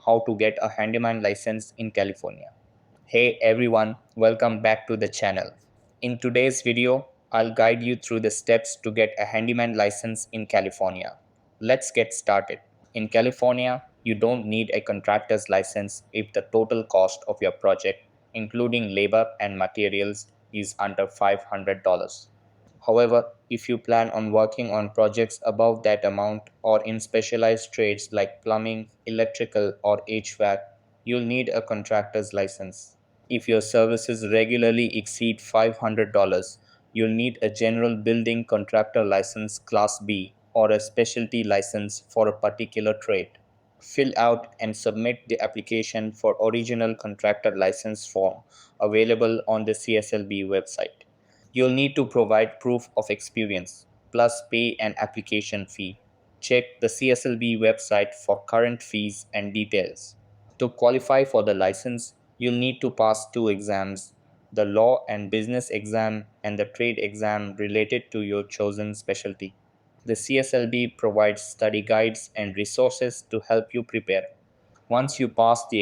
how to get a handyman license in California. Hey everyone, welcome back to the channel. In today's video, I'll guide you through the steps to get a handyman license in California. Let's get started. In California, you don't need a contractor's license if the total cost of your project, including labor and materials, is under $500. However, if you plan on working on projects above that amount or in specialized trades like plumbing, electrical, or HVAC, you'll need a contractor's license. If your services regularly exceed $500, you'll need a general building contractor license Class B or a specialty license for a particular trade. Fill out and submit the application for original contractor license form available on the CSLB website. You'll need to provide proof of experience, plus pay an application fee. Check the CSLB website for current fees and details. To qualify for the license, you'll need to pass two exams, the law and business exam and the trade exam related to your chosen specialty. The CSLB provides study guides and resources to help you prepare. Once you pass the